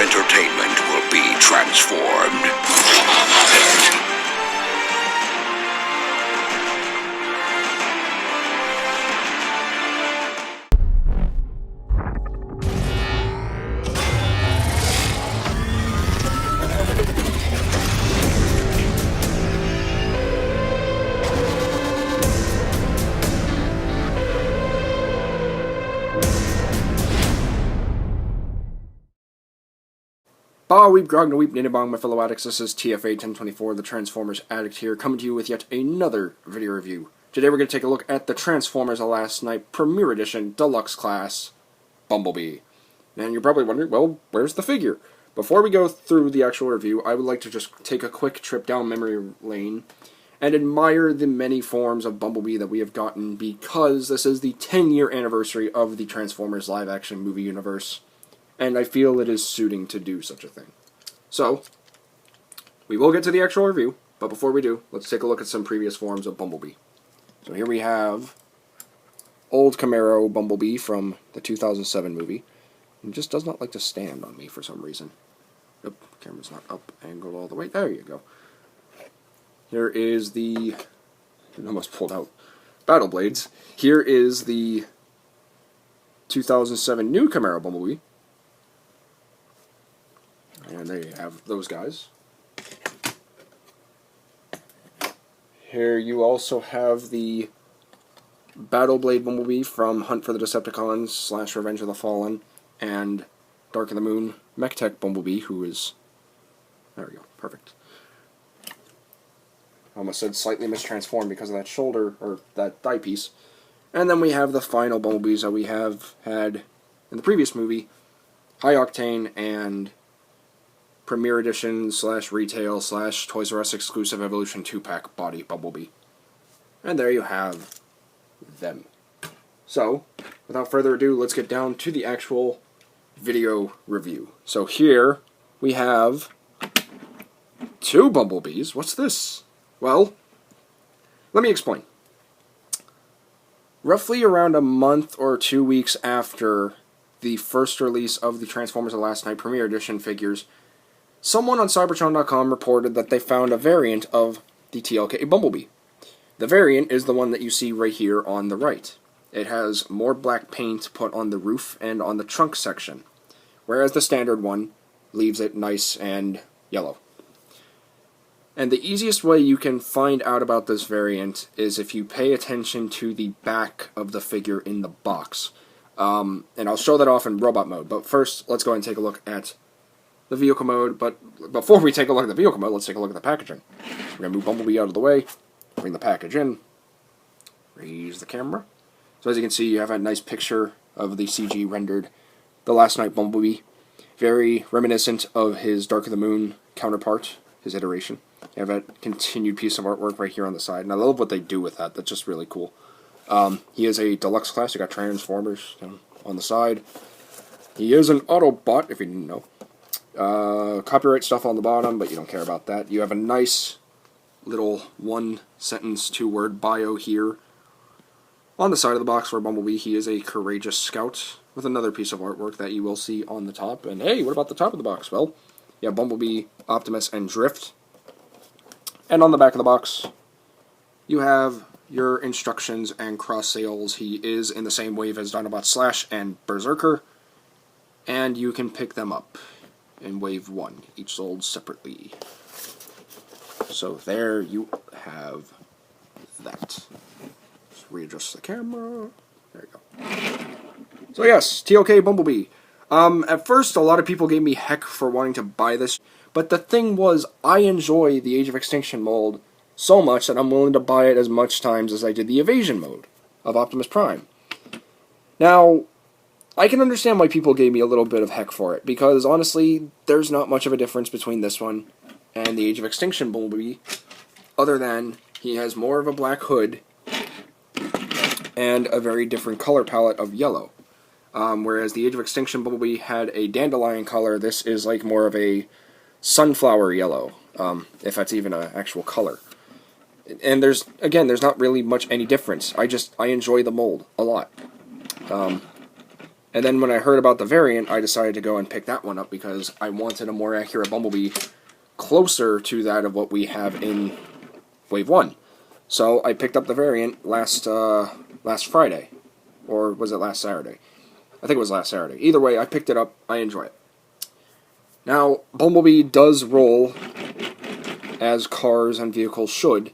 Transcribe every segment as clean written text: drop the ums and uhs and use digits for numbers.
entertainment will be transformed. Weep grog no weep ninibong, my fellow addicts. This is TFA 1024, the Transformers Addict here, coming to you with yet another video review. Today we're going to take a look at the Transformers of Last Night Premier Edition Deluxe Class Bumblebee. And you're probably wondering, well, where's the figure? Before we go through the actual review, I would like to just take a quick trip down memory lane and admire the many forms of Bumblebee that we have gotten, because this is the 10-year anniversary of the Transformers live-action movie universe, and I feel it is suiting to do such a thing. So, we will get to the actual review, but before we do, let's take a look at some previous forms of Bumblebee. So here we have old Camaro Bumblebee from the 2007 movie. It just does not like to stand on me for some reason. Nope, camera's not up, angled all the way. There you go. Here is the... I almost pulled out Battle Blades. Here is the 2007 new Camaro Bumblebee. And there you have those guys. Here you also have the Battle Blade Bumblebee from Hunt for the Decepticons / Revenge of the Fallen, and Dark of the Moon MechTech Bumblebee, who is... There we go, perfect. I almost said slightly mistransformed because of that shoulder, or that thigh piece. And then we have the final Bumblebees that we have had in the previous movie, High Octane and Premier Edition / Retail / Toys R Us exclusive Evolution 2-pack Body Bumblebee. And there you have them. So, without further ado, let's get down to the actual video review. So here we have two Bumblebees. What's this? Well, let me explain. Roughly around a month or 2 weeks after the first release of the Transformers of Last Night Premier Edition figures, someone on Cybertron.com reported that they found a variant of the TLK Bumblebee. The variant is the one that you see right here on the right. It has more black paint put on the roof and on the trunk section, whereas the standard one leaves it nice and yellow. And the easiest way you can find out about this variant is if you pay attention to the back of the figure in the box. And I'll show that off in robot mode, but first let's go ahead and take a look at the vehicle mode. But before we take a look at the vehicle mode, let's take a look at the packaging. We're going to move Bumblebee out of the way, bring the package in, raise the camera. So as you can see, you have a nice picture of the CG rendered the Last Night Bumblebee. Very reminiscent of his Dark of the Moon counterpart, his iteration. You have a continued piece of artwork right here on the side, and I love what they do with that. That's just really cool. He is a deluxe class. You got Transformers on the side. He is an Autobot, if you didn't know. Copyright stuff on the bottom, but you don't care about that. You have a nice little 1-sentence, 2-word bio here on the side of the box for Bumblebee. He is a courageous scout, with another piece of artwork that you will see on the top. And hey, what about the top of the box? Well, you have Bumblebee, Optimus, and Drift. And on the back of the box, you have your instructions and cross sales. He is in the same wave as Dinobot Slash and Berserker, and you can pick them up in Wave 1, each sold separately. So there you have that. Just readjust the camera. There you go. So yes, TLK Bumblebee. At first, a lot of people gave me heck for wanting to buy this, but the thing was, I enjoy the Age of Extinction mold so much that I'm willing to buy it as much times as I did the Evasion mode of Optimus Prime. Now, I can understand why people gave me a little bit of heck for it, because honestly, there's not much of a difference between this one and the Age of Extinction Bumblebee, other than he has more of a black hood and a very different color palette of yellow. Whereas the Age of Extinction Bumblebee had a dandelion color, this is like more of a sunflower yellow, if that's even an actual color. And there's not really much any difference. I enjoy the mold a lot. And then when I heard about the variant, I decided to go and pick that one up because I wanted a more accurate Bumblebee closer to that of what we have in Wave 1. So I picked up the variant last Friday. Or was it last Saturday? I think it was last Saturday. Either way, I picked it up. I enjoy it. Now, Bumblebee does roll as cars and vehicles should.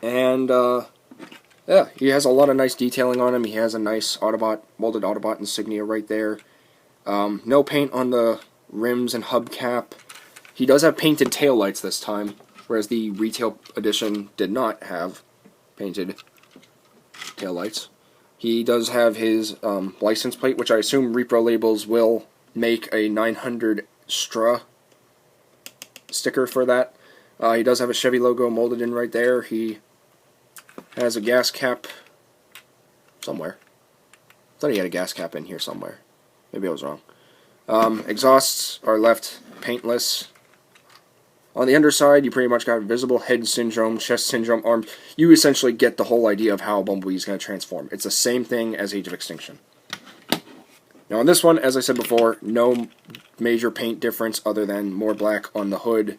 And, yeah, he has a lot of nice detailing on him. He has a nice molded Autobot insignia right there. No paint on the rims and hubcap. He does have painted taillights this time, whereas the retail edition did not have painted taillights. He does have his license plate, which I assume Repro Labels will make a 900 Stra sticker for that. He does have a Chevy logo molded in right there. He has a gas cap somewhere. I thought he had a gas cap in here somewhere. Maybe I was wrong. Exhausts are left paintless. On the underside, you pretty much got visible head syndrome, chest syndrome, arms. You essentially get the whole idea of how Bumblebee is going to transform. It's the same thing as Age of Extinction. Now on this one, as I said before, no major paint difference other than more black on the hood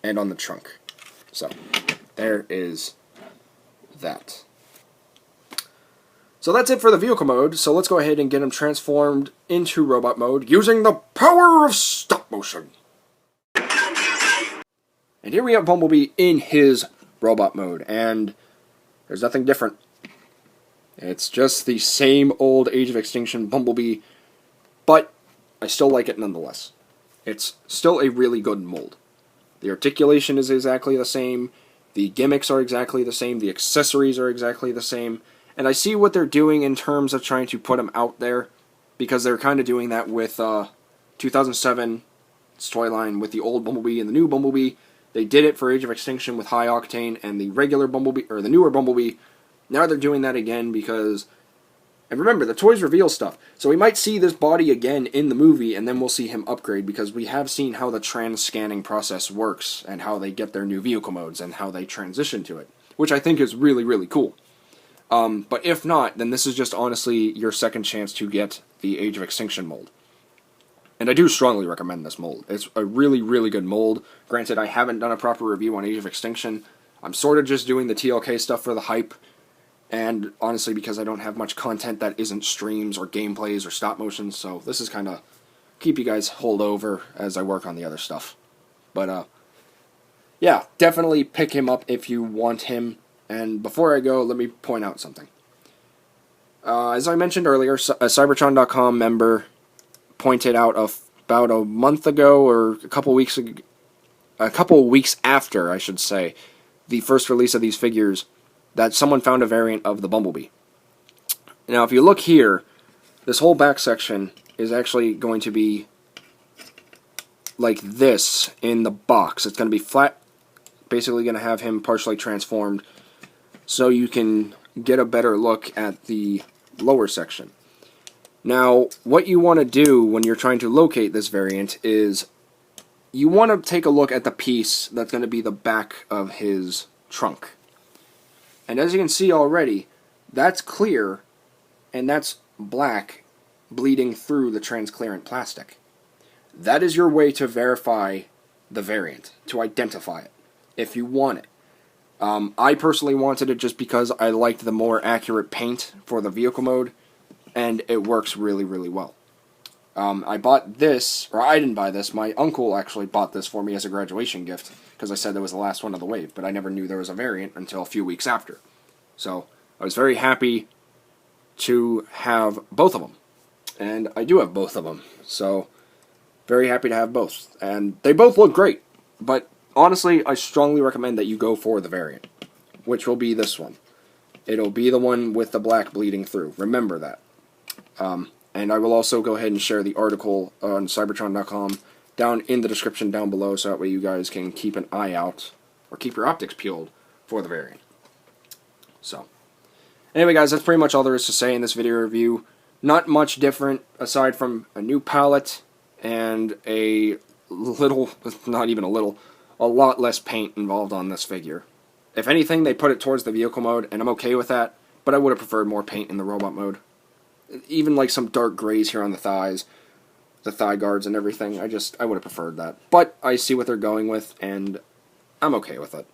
and on the trunk. So, there is that. So that's it for the vehicle mode, so let's go ahead and get him transformed into robot mode using the power of stop motion. And here we have Bumblebee in his robot mode, and there's nothing different. It's just the same old Age of Extinction Bumblebee, but I still like it nonetheless. It's still a really good mold. The articulation is exactly the same, the gimmicks are exactly the same, the accessories are exactly the same, and I see what they're doing in terms of trying to put him out there, because they're kind of doing that with 2007's toy line with the old Bumblebee and the new Bumblebee. They did it for Age of Extinction with High Octane and the regular Bumblebee, or the newer Bumblebee. Now they're doing that again because, and remember, the toys reveal stuff. So we might see this body again in the movie, and then we'll see him upgrade, because we have seen how the trans-scanning process works, and how they get their new vehicle modes, and how they transition to it, which I think is really, really cool. But if not, then this is just honestly your second chance to get the Age of Extinction mold. And I do strongly recommend this mold. It's a really, really good mold. Granted, I haven't done a proper review on Age of Extinction. I'm sort of just doing the TLK stuff for the hype. And honestly, because I don't have much content that isn't streams or gameplays or stop motion, so this is kind of keep you guys hold over as I work on the other stuff. But, yeah, definitely pick him up if you want him. And before I go, let me point out something. As I mentioned earlier, a Cybertron.com member pointed out about a month ago, or a couple weeks after, I should say, the first release of these figures, that someone found a variant of the Bumblebee. Now, if you look here, this whole back section is actually going to be like this in the box. It's going to be flat, basically going to have him partially transformed, so you can get a better look at the lower section. Now, what you want to do when you're trying to locate this variant is you want to take a look at the piece that's going to be the back of his trunk. And as you can see already, that's clear, and that's black bleeding through the transparent plastic. That is your way to verify the variant, to identify it, if you want it. I personally wanted it just because I liked the more accurate paint for the vehicle mode, and it works really, really well. I bought this, or I didn't buy this, my uncle actually bought this for me as a graduation gift, because I said it was the last one of the wave, but I never knew there was a variant until a few weeks after. So, I was very happy to have both of them, and I do have both of them, so very happy to have both, and they both look great, but honestly, I strongly recommend that you go for the variant, which will be this one. It'll be the one with the black bleeding through, remember that. And I will also go ahead and share the article on Cybertron.com down in the description down below, so that way you guys can keep an eye out, or keep your optics peeled, for the variant. So, anyway guys, that's pretty much all there is to say in this video review. Not much different, aside from a new palette, and a little, not even a little, a lot less paint involved on this figure. If anything, they put it towards the vehicle mode, and I'm okay with that, but I would have preferred more paint in the robot mode. even like some dark grays here on the thighs, the thigh guards and everything. I would have preferred that. But I see what they're going with, and I'm okay with it.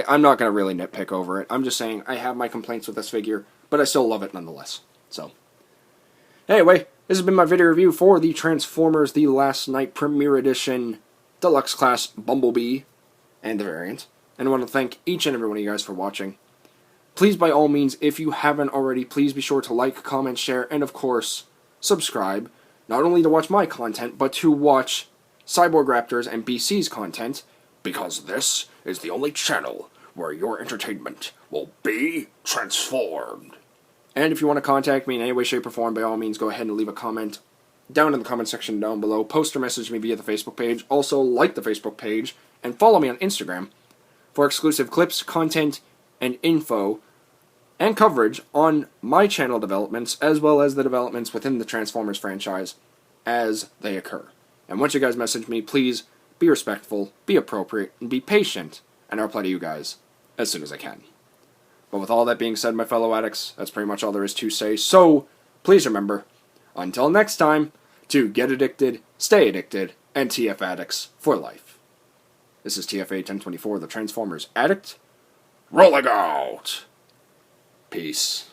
I'm not going to really nitpick over it. I'm just saying I have my complaints with this figure, but I still love it nonetheless. So, anyway, this has been my video review for the Transformers The Last Knight Premier Edition Deluxe Class Bumblebee and the variant. And I want to thank each and every one of you guys for watching. Please, by all means, if you haven't already, please be sure to like, comment, share, and of course, subscribe. Not only to watch my content, but to watch Cyborg Raptors and BC's content, because this is the only channel where your entertainment will be transformed. And if you want to contact me in any way, shape, or form, by all means, go ahead and leave a comment down in the comment section down below. Post or message me via the Facebook page. Also, like the Facebook page, and follow me on Instagram for exclusive clips, content, and info and coverage on my channel developments, as well as the developments within the Transformers franchise as they occur. And once you guys message me, please be respectful, be appropriate, and be patient, and I'll reply to you guys as soon as I can. But with all that being said, my fellow addicts, that's pretty much all there is to say. So, please remember, until next time, to get addicted, stay addicted, and TF addicts for life. This is TFA 1024, the Transformers Addict, rolling out. Peace.